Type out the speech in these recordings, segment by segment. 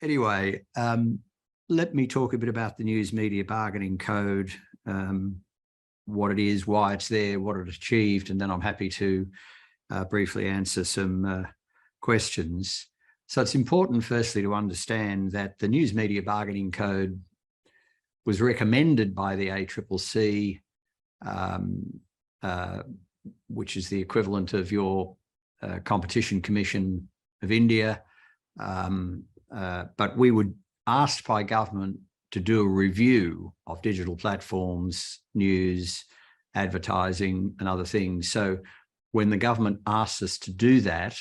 Anyway, let me talk a bit about the News Media Bargaining Code, what it is, why it's there, what it achieved, and then I'm happy to briefly answer some questions. So it's important, firstly, to understand that the News Media Bargaining Code was recommended by the ACCC, which is the equivalent of your Competition Commission of India. But we were asked by government to do a review of digital platforms, news, advertising, and other things. So when the government asks us to do that,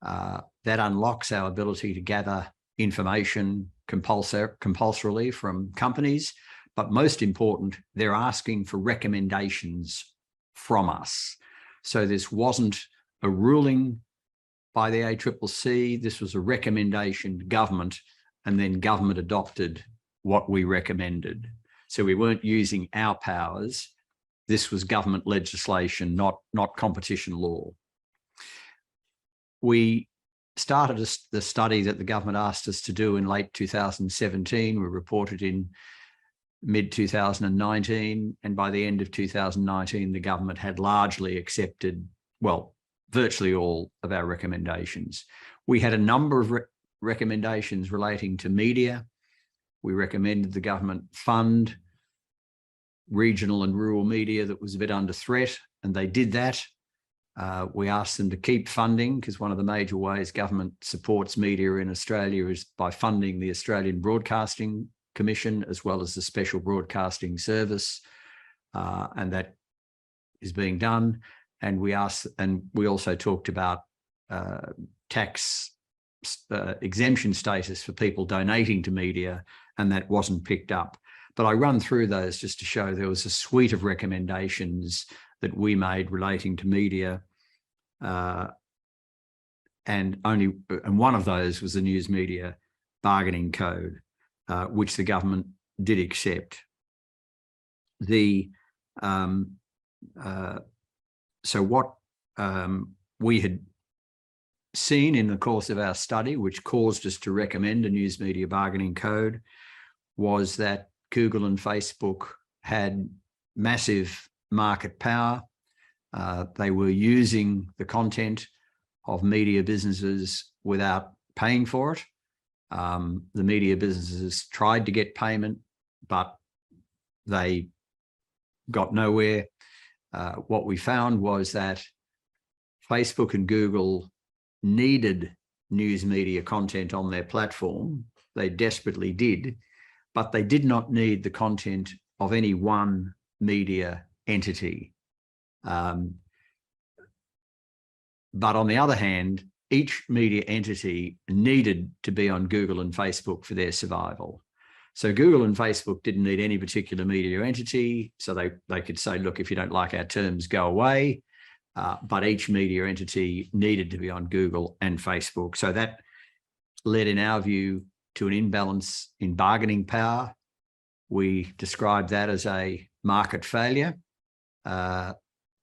that unlocks our ability to gather information compulsorily from companies. But most important, they're asking for recommendations from us. So this wasn't a ruling by the ACCC, this was a recommendation to government, and then government adopted what we recommended. So we weren't using our powers. This was government legislation, not competition law. We started the study that the government asked us to do in late 2017. We reported in mid-2019, and by the end of 2019, the government had largely accepted, well, virtually all of our recommendations. We had a number of recommendations relating to media. We recommended the government fund regional and rural media that was a bit under threat, and they did that. We asked them to keep funding, because one of the major ways government supports media in Australia is by funding the Australian Broadcasting Commission, as well as the Special Broadcasting Service, and that is being done. And we also talked about tax exemption status for people donating to media, and that wasn't picked up. But I run through those just to show there was a suite of recommendations that we made relating to media, and one of those was the News Media Bargaining Code, which the government did accept. So what we had seen in the course of our study, which caused us to recommend a News Media Bargaining Code, was that Google and Facebook had massive market power. They were using the content of media businesses without paying for it. The media businesses tried to get payment, but they got nowhere. What we found was that Facebook and Google needed news media content on their platform. They desperately did, but they did not need the content of any one media entity. But on the other hand, each media entity needed to be on Google and Facebook for their survival. So Google and Facebook didn't need any particular media entity, so they could say, look, if you don't like our terms, go away. But each media entity needed to be on Google and Facebook. So that led, in our view, to an imbalance in bargaining power. We described that as a market failure,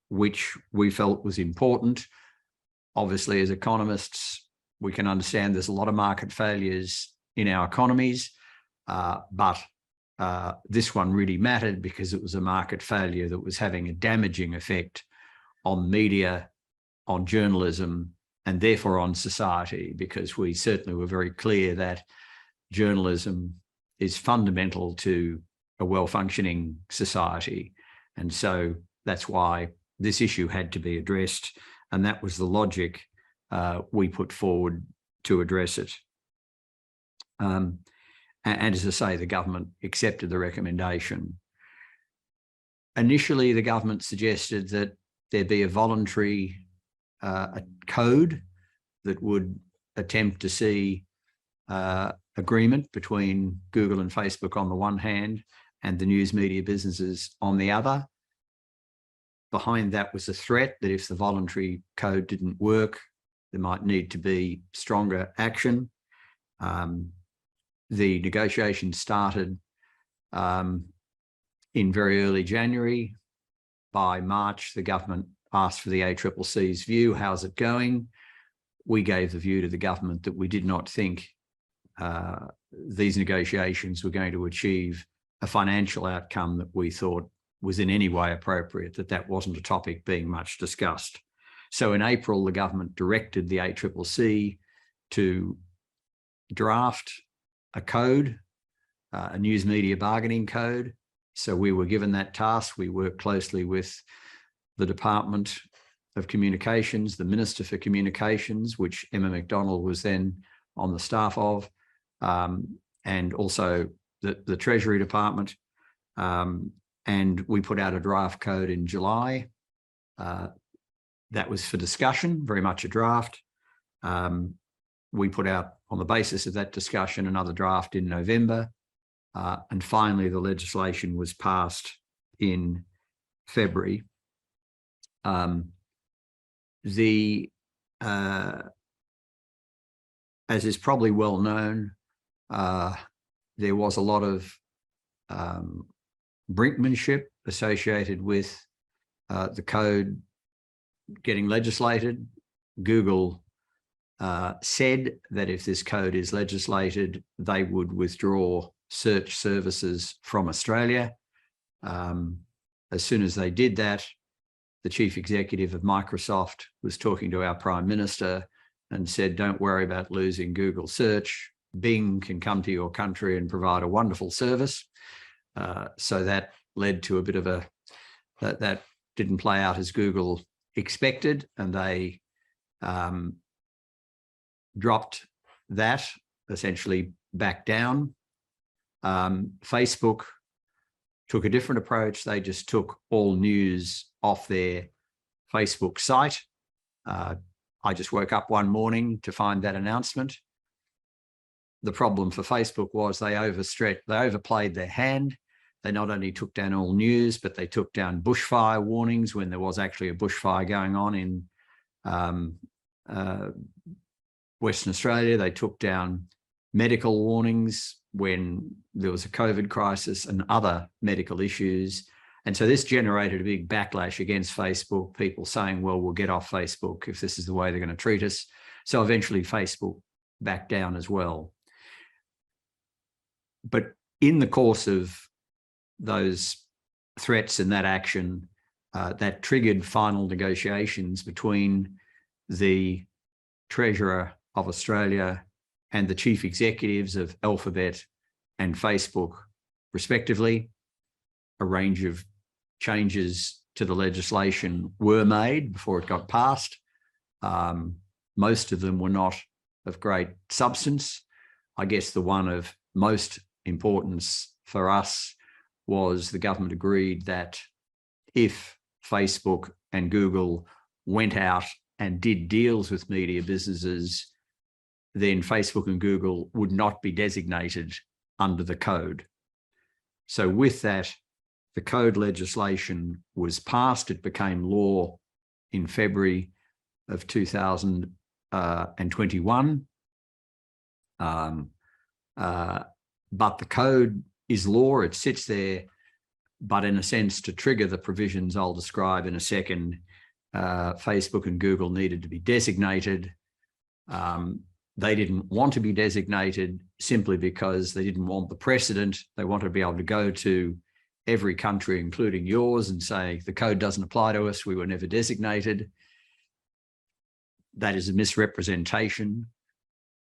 which we felt was important. Obviously, as economists, we can understand there's a lot of market failures in our economies, but this one really mattered because it was a market failure that was having a damaging effect on media, on journalism, and therefore on society, because we certainly were very clear that journalism is fundamental to a well-functioning society. And so that's why this issue had to be addressed. And that was the logic we put forward to address it. And as I say, the government accepted the recommendation. Initially, the government suggested that there be a voluntary code that would attempt to see agreement between Google and Facebook on the one hand and the news media businesses on the other. Behind that was a threat that if the voluntary code didn't work, there might need to be stronger action. The negotiations started in very early January. By March, the government asked for the ACCC's view. How's it going? We gave the view to the government that we did not think these negotiations were going to achieve a financial outcome that we thought was in any way appropriate, that wasn't a topic being much discussed. So in April, the government directed the ACCC to draft a code, a news media bargaining code. So we were given that task. We worked closely with the Department of Communications, the Minister for Communications, which Emma McDonald was then on the staff of, and also the Treasury Department. And we put out a draft code in July. That was for discussion, very much a draft. We put out, on the basis of that discussion, another draft in November. And finally, the legislation was passed in February. As is probably well known, there was a lot of brinkmanship associated with the code getting legislated. Google said that if this code is legislated, they would withdraw search services from Australia. As soon as they did that, the chief executive of Microsoft was talking to our Prime Minister and said, don't worry about losing Google search. Bing can come to your country and provide a wonderful service. So that led to a bit of that didn't play out as Google expected, and they dropped that, essentially back down. Facebook took a different approach. They just took all news off their Facebook site. I just woke up one morning to find that announcement. The problem for Facebook was they overplayed their hand. They not only took down all news, but they took down bushfire warnings when there was actually a bushfire going on in Western Australia. They took down medical warnings when there was a COVID crisis and other medical issues. And so this generated a big backlash against Facebook, people saying, well, we'll get off Facebook if this is the way they're going to treat us. So eventually Facebook backed down as well. But in the course of those threats and that action, that triggered final negotiations between the Treasurer of Australia and the chief executives of Alphabet and Facebook, respectively. A range of changes to the legislation were made before it got passed. Most of them were not of great substance. I guess the one of most importance for us was the government agreed that if Facebook and Google went out and did deals with media businesses, then Facebook and Google would not be designated under the code. So with that, the code legislation was passed. It became law in February of 2021. But the code is law, it sits there, but in a sense, to trigger the provisions I'll describe in a second, Facebook and Google needed to be designated. They didn't want to be designated simply because they didn't want the precedent. They wanted to be able to go to every country, including yours, and say, the code doesn't apply to us, we were never designated. That is a misrepresentation.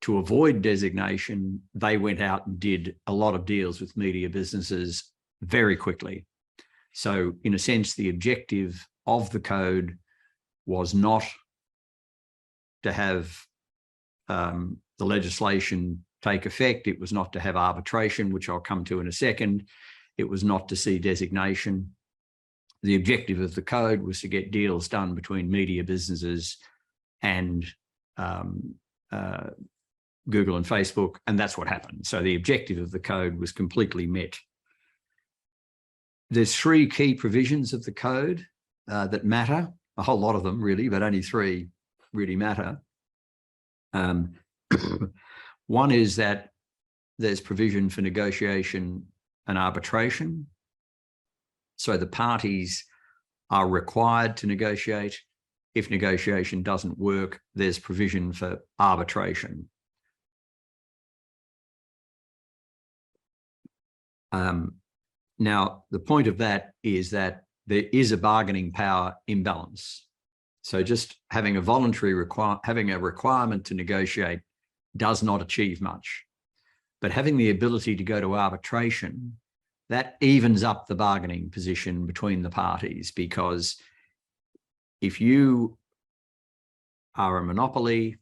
To avoid designation, they went out and did a lot of deals with media businesses very quickly. So in a sense, the objective of the code was not to have the legislation take effect. It was not to have arbitration, which I'll come to in a second. It was not to see designation. The objective of the code was to get deals done between media businesses and Google and Facebook, and that's what happened. So the objective of the code was completely met. There's three key provisions of the code that matter, a whole lot of them really, but only three really matter. One is that there's provision for negotiation and arbitration. So the parties are required to negotiate. If negotiation doesn't work, there's provision for arbitration. Now, the point of that is that there is a bargaining power imbalance. So just having a requirement to negotiate does not achieve much. But having the ability to go to arbitration, that evens up the bargaining position between the parties, because if you are a monopoly,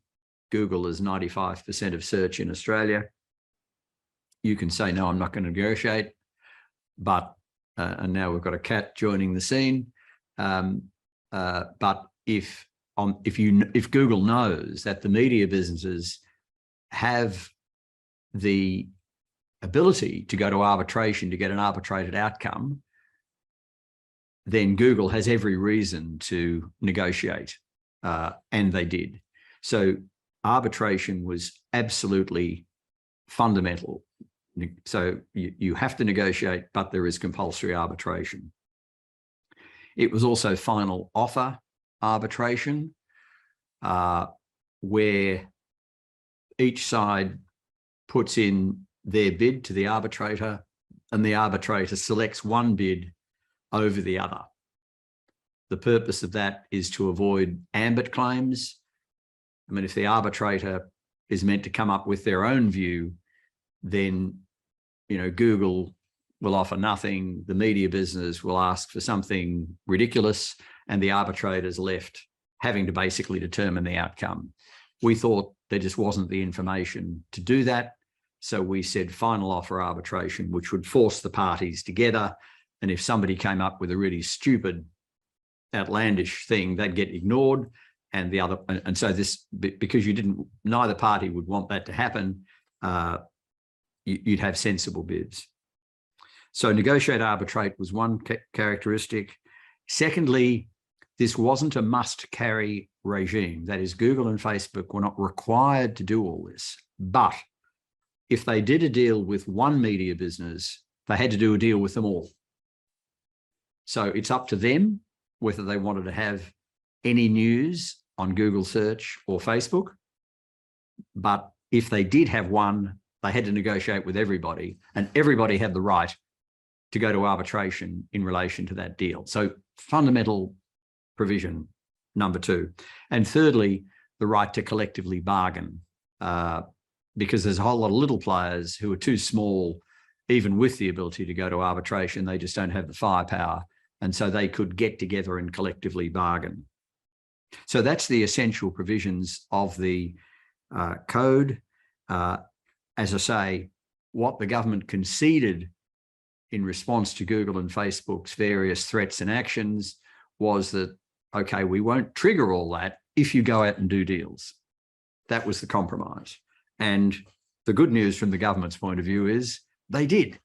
Google is 95% of search in Australia, you can say, no, I'm not going to negotiate. But, and now we've got a cat joining the scene. But if Google knows that the media businesses have the ability to go to arbitration to get an arbitrated outcome, then Google has every reason to negotiate, and they did. So arbitration was absolutely fundamental. So you have to negotiate, but there is compulsory arbitration. It was also final offer arbitration, where each side puts in their bid to the arbitrator, and the arbitrator selects one bid over the other. The purpose of that is to avoid ambit claims. I mean, if the arbitrator is meant to come up with their own view, then, you know, Google will offer nothing, the media business will ask for something ridiculous, and the arbitrator's left having to basically determine the outcome. We thought there just wasn't the information to do that, so we said final offer arbitration, which would force the parties together, and if somebody came up with a really stupid, outlandish thing, they'd get ignored, and so this, because neither party would want that to happen, you'd have sensible bids. So negotiate, arbitrate was one characteristic. Secondly, this wasn't a must-carry regime. That is, Google and Facebook were not required to do all this. But if they did a deal with one media business, they had to do a deal with them all. So it's up to them whether they wanted to have any news on Google search or Facebook. But if they did have one, they had to negotiate with everybody, and everybody had the right to go to arbitration in relation to that deal. So fundamental provision, number two. And thirdly, the right to collectively bargain, because there's a whole lot of little players who are too small, even with the ability to go to arbitration, they just don't have the firepower. And so they could get together and collectively bargain. So that's the essential provisions of the code. As I say, what the government conceded in response to Google and Facebook's various threats and actions was that, okay, we won't trigger all that if you go out and do deals. That was the compromise. And the good news from the government's point of view is they did.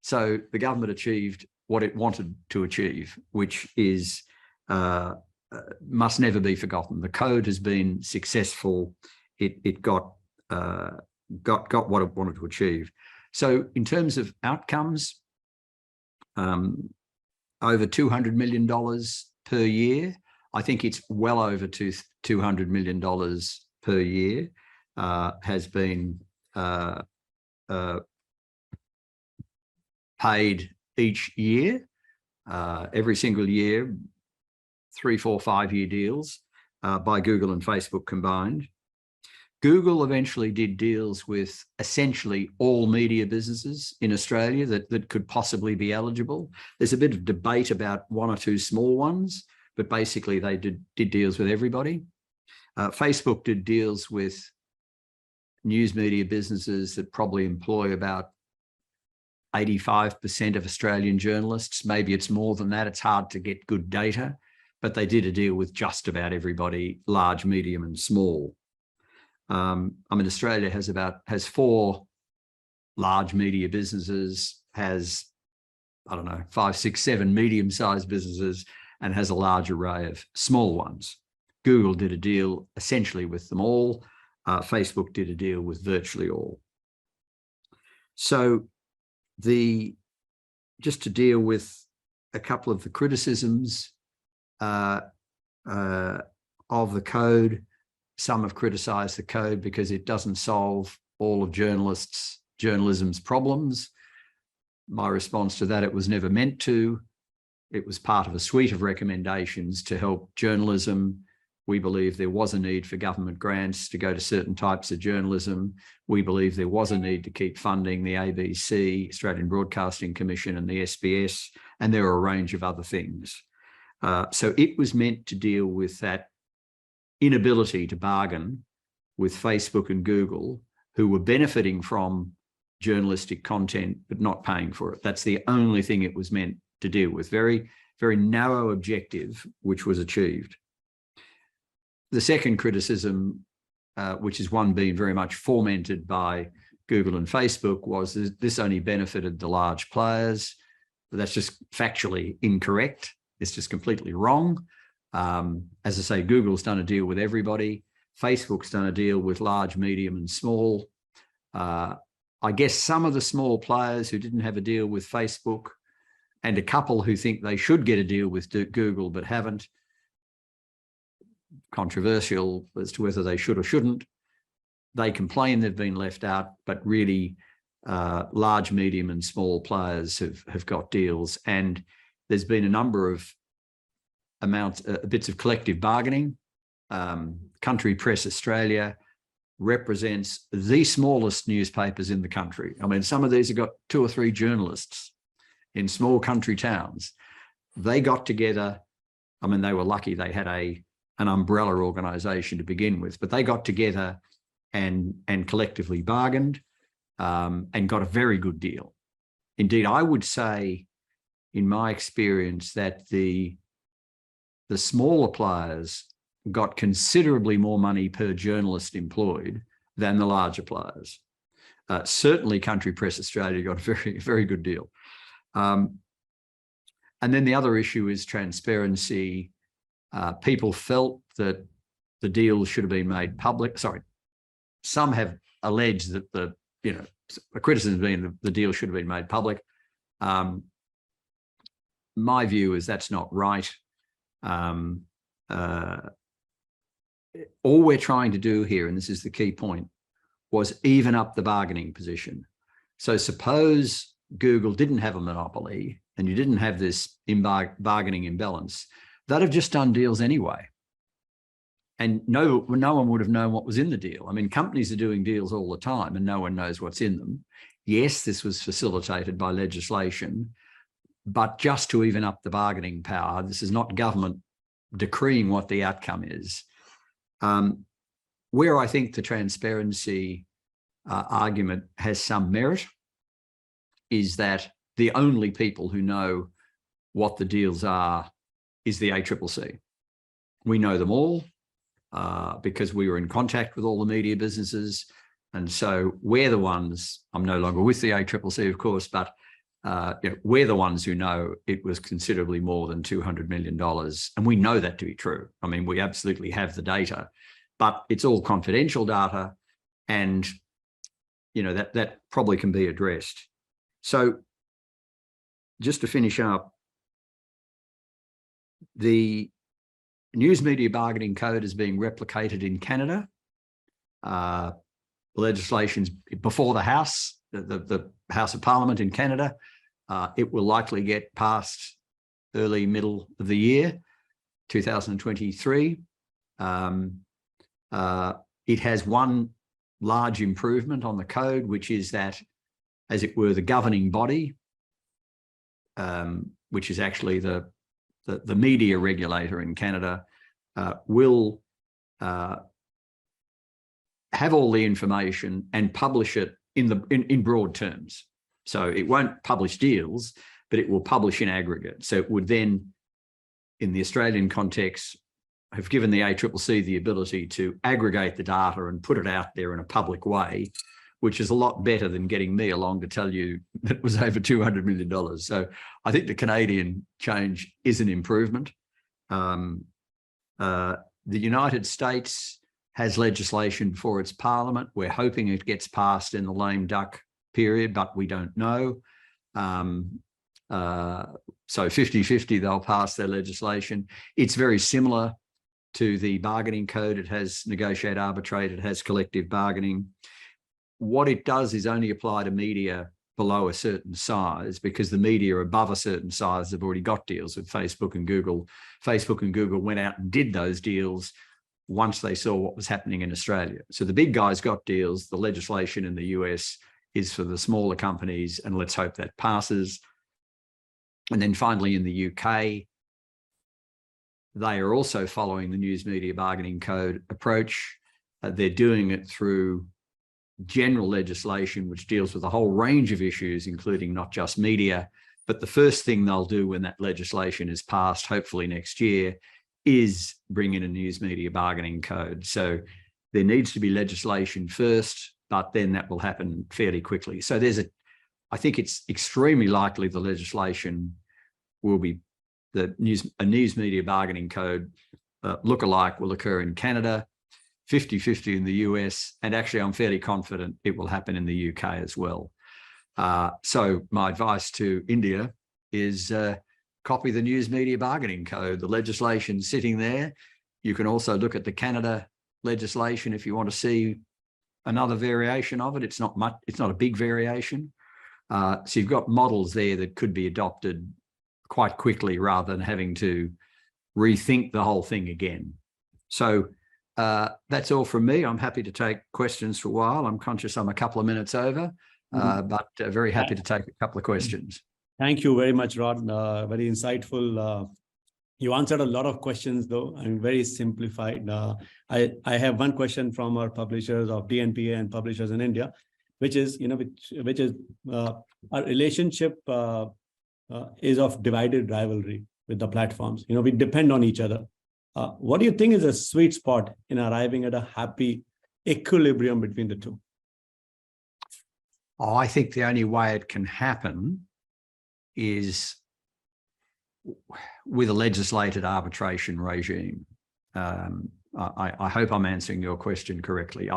So the government achieved what it wanted to achieve, which is must never be forgotten. The code has been successful. It got what it wanted to achieve. So in terms of outcomes, over $200 million per year. I think it's well over $200 million per year has been paid each year, every single year, 3, 4, 5-year deals by Google and Facebook combined. Google eventually did deals with essentially all media businesses in Australia that could possibly be eligible. There's a bit of debate about one or two small ones, but basically they did deals with everybody. Facebook did deals with news media businesses that probably employ about 85% of Australian journalists. Maybe it's more than that. It's hard to get good data, but they did a deal with just about everybody, large, medium, and small. I mean, Australia has 4 large media businesses, has, I don't know, 5, 6, 7 medium-sized businesses, and has a large array of small ones. Google did a deal essentially with them all. Facebook did a deal with virtually all. So just to deal with a couple of the criticisms of the code, some have criticised the code because it doesn't solve all of journalism's problems. My response to that, it was never meant to. It was part of a suite of recommendations to help journalism. We believe there was a need for government grants to go to certain types of journalism. We believe there was a need to keep funding the ABC, Australian Broadcasting Commission, and the SBS, and there are a range of other things. So it was meant to deal with that inability to bargain with Facebook and Google, who were benefiting from journalistic content but not paying for it. That's the only thing it was meant to deal with. Very, very narrow objective, which was achieved. The second criticism, which is one being very much fomented by Google and Facebook, was that this only benefited the large players. But that's just factually incorrect. It's just completely wrong. As I say, Google's done a deal with everybody. Facebook's done a deal with large, medium, and small. I guess some of the small players who didn't have a deal with Facebook, and a couple who think they should get a deal with Google but haven't. Controversial as to whether they should or shouldn't. They complain they've been left out, but really large, medium, and small players have got deals. And there's been a number of bits of collective bargaining. Country Press Australia represents the smallest newspapers in the country. I mean, some of these have got 2 or 3 journalists in small country towns. They got together. I mean, they were lucky they had an umbrella organisation to begin with, but they got together and collectively bargained and got a very good deal. Indeed, I would say, in my experience, that the smaller players got considerably more money per journalist employed than the larger players. Certainly Country Press Australia got a very, very good deal. And then the other issue is transparency. People felt that the deal should have been made public. Sorry, some have alleged that the criticism being the deal should have been made public. My view is that's not right. All we're trying to do here, and this is the key point, was even up the bargaining position. So suppose Google didn't have a monopoly and you didn't have this bargaining imbalance, they'd have just done deals anyway. And no one would have known what was in the deal. I mean, companies are doing deals all the time and no one knows what's in them. Yes, this was facilitated by legislation, but just to even up the bargaining power. This is not government decreeing what the outcome is. Where I think the transparency argument has some merit is that the only people who know what the deals are is the ACCC. We know them all because we were in contact with all the media businesses. And so we're the ones, I'm no longer with the ACCC, of course, but we're the ones who know it was considerably more than $200 million. And we know that to be true. I mean, we absolutely have the data, but it's all confidential data. And, that probably can be addressed. So just to finish up, the News Media Bargaining Code is being replicated in Canada. Legislation's before the House, the House of Parliament in Canada. It will likely get passed early, middle of the year, 2023. It has one large improvement on the code, which is that, as it were, the governing body, which is actually the media regulator in Canada, will have all the information and publish it in broad terms. So it won't publish deals, but it will publish in aggregate. So it would then, in the Australian context, have given the ACCC the ability to aggregate the data and put it out there in a public way, which is a lot better than getting me along to tell you that it was over $200 million. So I think the Canadian change is an improvement. The United States has legislation for its parliament. We're hoping it gets passed in the lame duck period, but we don't know. So 50-50, they'll pass their legislation. It's very similar to the bargaining code. It has negotiate, arbitrate, it has collective bargaining. What it does is only apply to media below a certain size, because the media above a certain size have already got deals with Facebook and Google. Facebook and Google went out and did those deals once they saw what was happening in Australia. So the big guys got deals. The legislation in the US is for the smaller companies, and let's hope that passes. And then finally in the UK, they are also following the News Media Bargaining Code approach. They're doing it through general legislation, which deals with a whole range of issues, including not just media. But the first thing they'll do when that legislation is passed, hopefully next year, is bring in a News Media Bargaining Code. So there needs to be legislation first, but then that will happen fairly quickly. So I think it's extremely likely the legislation will be a News Media Bargaining Code lookalike will occur in Canada, 50-50 in the US, and actually I'm fairly confident it will happen in the UK as well. So my advice to India is copy the News Media Bargaining Code. The legislation's sitting there. You can also look at the Canada legislation if you want to see another variation of it. It's not much, it's not a big variation. So you've got models there that could be adopted quite quickly rather than having to rethink the whole thing again. So that's all from me. I'm happy to take questions for a while. I'm conscious I'm a couple of minutes over, but very happy to take a couple of questions. Thank you very much, Rod. Very insightful. You answered a lot of questions, though, and very simplified. I have one question from our publishers of DNPA and publishers in India, which is, which is our relationship is of divided rivalry with the platforms. We depend on each other. What do you think is a sweet spot in arriving at a happy equilibrium between the two? Oh, I think the only way it can happen is with a legislated arbitration regime. I hope I'm answering your question correctly.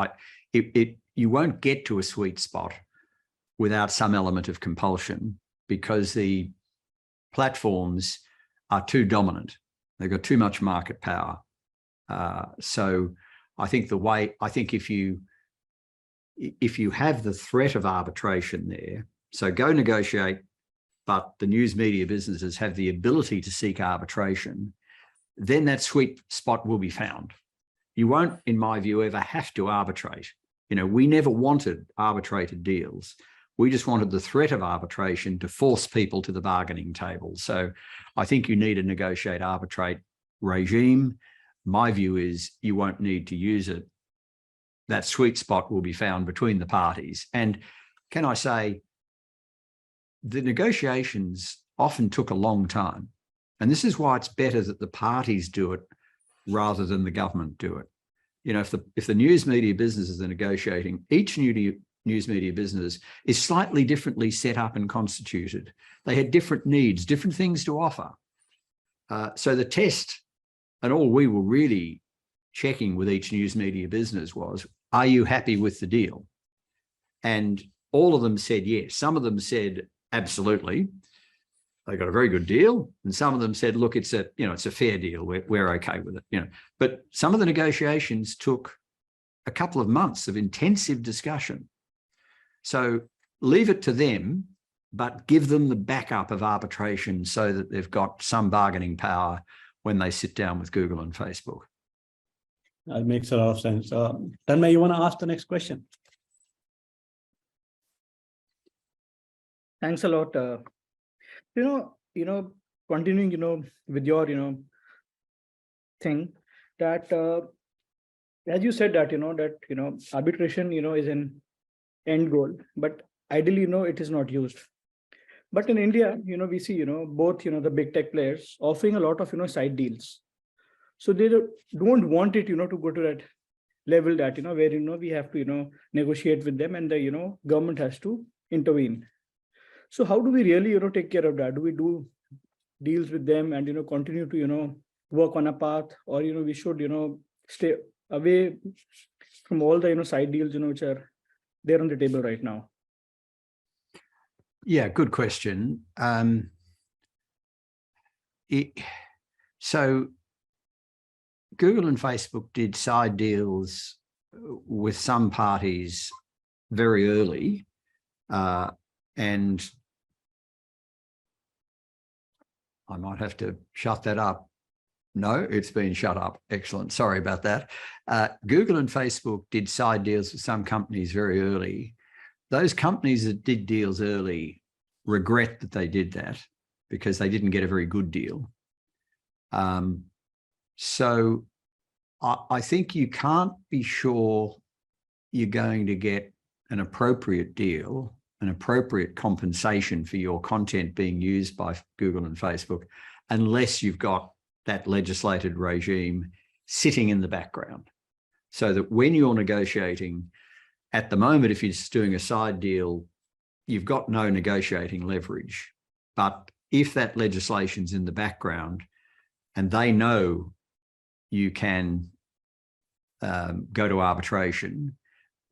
You won't get to a sweet spot without some element of compulsion, because the platforms are too dominant. They've got too much market power. So I think if you have the threat of arbitration there, so go negotiate, but the news media businesses have the ability to seek arbitration, then that sweet spot will be found. You won't, in my view, ever have to arbitrate. We never wanted arbitrated deals. We just wanted the threat of arbitration to force people to the bargaining table. So I think you need to negotiate arbitrate regime. My view is you won't need to use it. That sweet spot will be found between the parties. And can I say, the negotiations often took a long time. And this is why it's better that the parties do it rather than the government do it. If the news media businesses are negotiating, each news media business is slightly differently set up and constituted. They had different needs, different things to offer. So the test, and all we were really checking with each news media business was, are you happy with the deal? And all of them said yes. Some of them said, absolutely. They got a very good deal. And some of them said, look, it's a fair deal. We're okay with it. But some of the negotiations took a couple of months of intensive discussion. So leave it to them, but give them the backup of arbitration so that they've got some bargaining power when they sit down with Google and Facebook. That makes a lot of sense. Tanmay, you want to ask the next question? Thanks a lot. Continuing, with your, thing that, as you said that, arbitration, is an end goal, but ideally, it is not used. But in India, we see, both, the big tech players offering a lot of, side deals. So they don't want it, to go to that level that, where, we have to, negotiate with them and the, government has to intervene. So how do we really, take care of that? Do we do deals with them and, continue to, work on a path, or, we should, stay away from all the, side deals, which are there on the table right now? Yeah, good question. So Google and Facebook did side deals with some parties very early. And I might have to shut that up. No, it's been shut up. Excellent. Sorry about that. Google and Facebook did side deals with some companies very early. Those companies that did deals early regret that they did that because they didn't get a very good deal. So I think you can't be sure you're going to get an appropriate deal, an appropriate compensation for your content being used by Google and Facebook, unless you've got that legislated regime sitting in the background. So that when you're negotiating, at the moment, if you're just doing a side deal, you've got no negotiating leverage. But if that legislation's in the background and they know you can go to arbitration,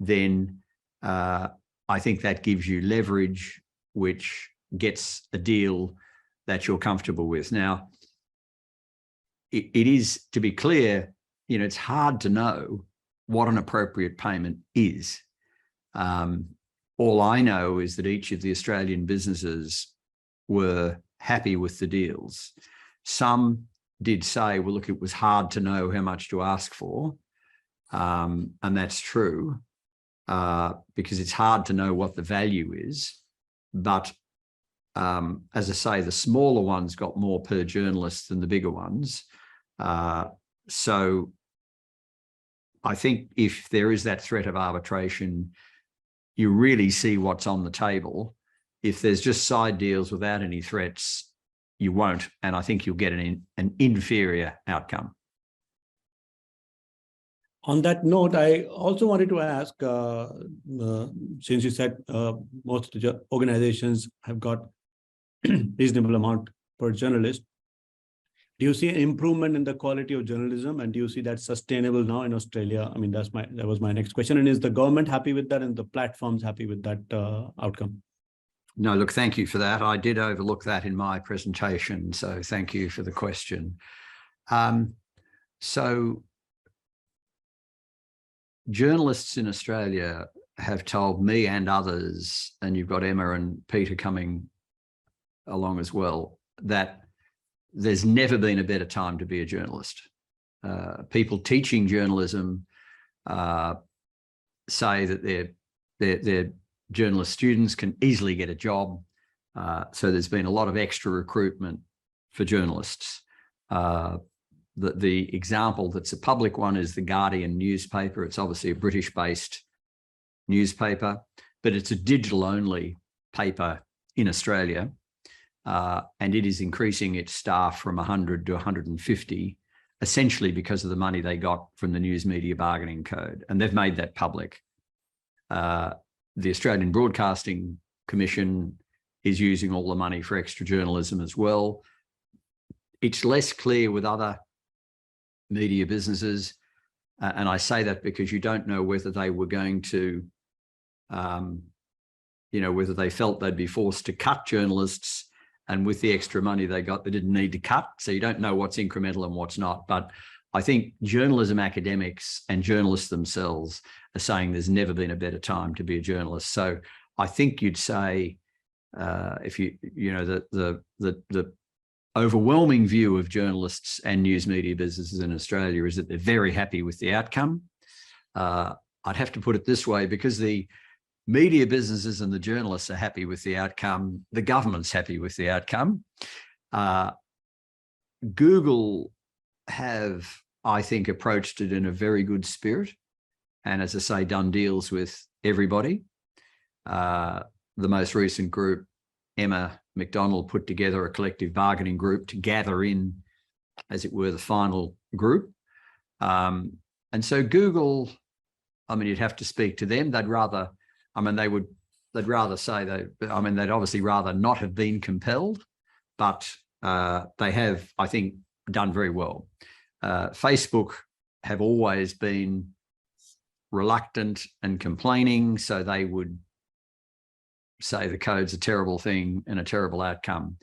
then I think that gives you leverage, which gets a deal that you're comfortable with. Now, it is, to be clear, it's hard to know what an appropriate payment is. All I know is that each of the Australian businesses were happy with the deals. Some did say, well, look, it was hard to know how much to ask for. And that's true, because it's hard to know what the value is. But as I say, the smaller ones got more per journalist than the bigger ones. So I think if there is that threat of arbitration, you really see what's on the table. If there's just side deals without any threats, you won't. And I think you'll get an inferior outcome. On that note, I also wanted to ask, since you said most of the organizations have got reasonable amount per journalist, do you see an improvement in the quality of journalism, and do you see that sustainable now in Australia? I mean, that was my next question. And is the government happy with that, and the platforms happy with that outcome? No, look, thank you for that. I did overlook that in my presentation, so thank you for the question. So journalists in Australia have told me and others, and you've got Emma and Peter coming along as well, that there's never been a better time to be a journalist. People teaching journalism say that their journalist students can easily get a job. So there's been a lot of extra recruitment for journalists. The example that's a public one is the Guardian newspaper. It's obviously a British-based newspaper, but it's a digital-only paper in Australia. And it is increasing its staff from 100 to 150, essentially because of the money they got from the News Media Bargaining Code. And they've made that public. The Australian Broadcasting Commission is using all the money for extra journalism as well. It's less clear with other media businesses. And I say that because you don't know whether they were going to, whether they felt they'd be forced to cut journalists, and with the extra money they got, they didn't need to cut. So you don't know what's incremental and what's not. But I think journalism academics and journalists themselves are saying there's never been a better time to be a journalist. So I think you'd say, if the overwhelming view of journalists and news media businesses in Australia is that they're very happy with the outcome. I'd have to put it this way, because the media businesses and the journalists are happy with the outcome, the government's happy with the outcome. Google have, I think, approached it in a very good spirit. And as I say, done deals with everybody. The most recent group, Emma McDonald, put together a collective bargaining group to gather in, as it were, the final group. And so Google, I mean, you'd have to speak to them. They'd rather, I mean, they'd rather say that, I mean, they'd obviously rather not have been compelled, but they have, I think, done very well. Facebook have always been reluctant and complaining, so they would say the code's a terrible thing and a terrible outcome.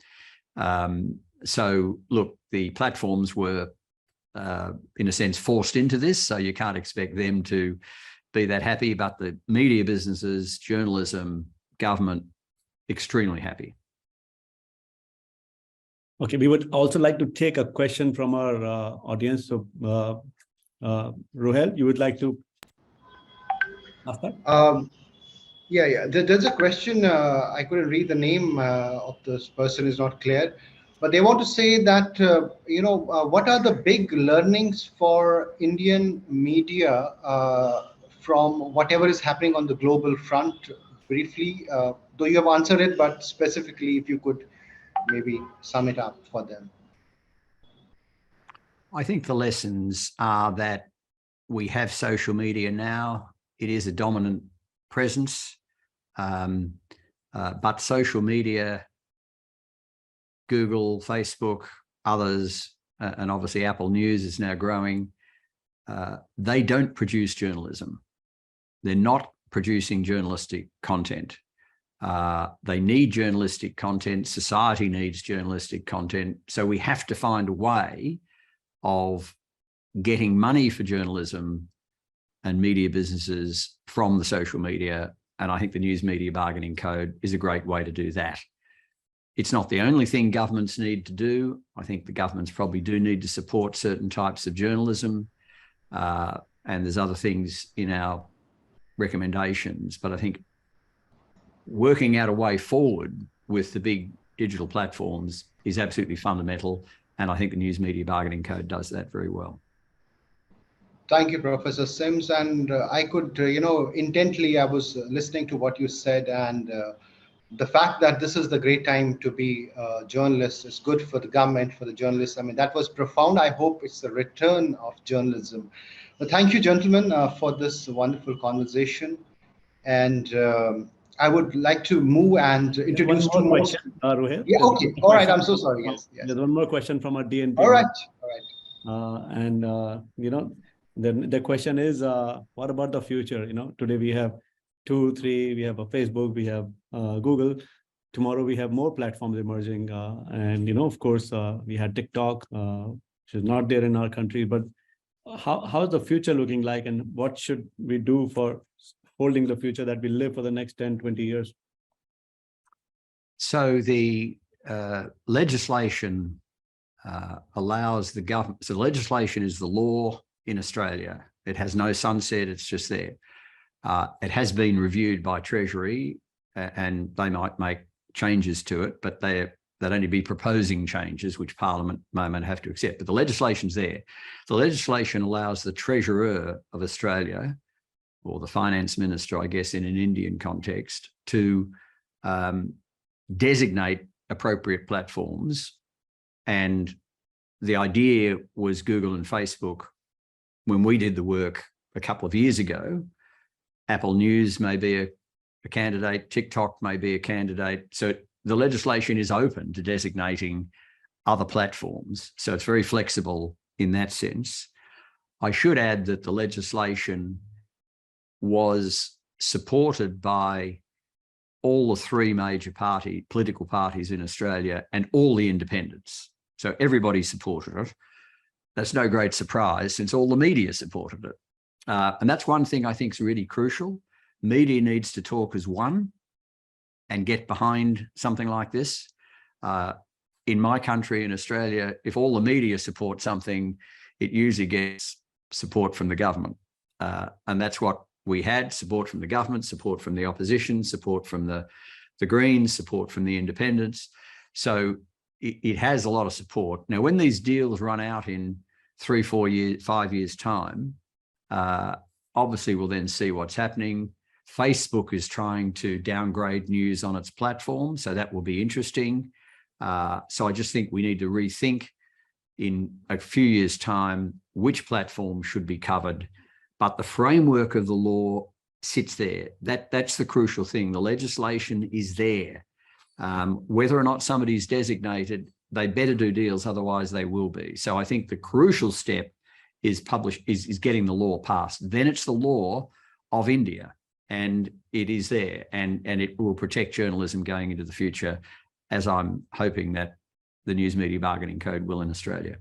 So look, the platforms were, in a sense, forced into this, so you can't expect them to be that happy, but the media businesses, journalism, government, extremely happy. Okay, we would also like to take a question from our audience. So, Rohel, you would like to ask that? Yeah. There's a question. I couldn't read the name of this person, is not clear, but they want to say that what are the big learnings for Indian media from whatever is happening on the global front? Briefly, though you have answered it, but specifically, if you could maybe sum it up for them. I think the lessons are that we have social media now. It is a dominant presence, but social media, Google, Facebook, others, and obviously Apple News is now growing. They don't produce journalism. They're not producing journalistic content. They need journalistic content. Society needs journalistic content. So we have to find a way of getting money for journalism and media businesses from the social media. And I think the News Media Bargaining Code is a great way to do that. It's not the only thing governments need to do. I think the governments probably do need to support certain types of journalism. And there's other things in our recommendations, but I think working out a way forward with the big digital platforms is absolutely fundamental. And I think the News Media Bargaining Code does that very well. Thank you, Professor Sims. And I could, intently, I was listening to what you said, and the fact that this is the great time to be a journalist is good for the government, for the journalists. I mean, that was profound. I hope it's the return of journalism. But thank you, gentlemen, for this wonderful conversation. And I would like to move and introduce one more question, Rohit. Yeah, okay. All right. I'm so sorry. Yes. There's one more question from our DNPA. All right. The question is, what about the future? Today we have 2, 3, we have a Facebook, we have Google. Tomorrow we have more platforms emerging. Of course, we had TikTok, which is not there in our country. But how is the future looking like, and what should we do for holding the future that we live for the next 10, 20 years? So the legislation allows the government. So legislation is the law in Australia. It has no sunset. It's just there. It has been reviewed by Treasury, and they might make changes to it, but they'd only be proposing changes, which Parliament may have to accept. But the legislation's there. The legislation allows the Treasurer of Australia, or the Finance Minister, I guess, in an Indian context, to designate appropriate platforms. And the idea was Google and Facebook, when we did the work a couple of years ago, Apple News may be a candidate, TikTok may be a candidate. So the legislation is open to designating other platforms. So it's very flexible in that sense. I should add that the legislation was supported by all the 3 major political parties in Australia and all the independents. So everybody supported it. That's no great surprise, since all the media supported it. And that's one thing I think is really crucial. Media needs to talk as one and get behind something like this. In my country, in Australia, if all the media support something, it usually gets support from the government. And that's what we had: support from the government, support from the opposition, support from the Greens, support from the independents. So it has a lot of support. Now, when these deals run out in 3, 4 years, 5 years' time, obviously we'll then see what's happening. Facebook is trying to downgrade news on its platform, so that will be interesting. So I just think we need to rethink in a few years' time which platform should be covered. But the framework of the law sits there. That's the crucial thing. The legislation is there. Whether or not somebody's designated, they better do deals, otherwise they will be. So I think the crucial step is getting the law passed. Then it's the law of India, and it is there, and it will protect journalism going into the future, as I'm hoping that the News Media Bargaining Code will in Australia.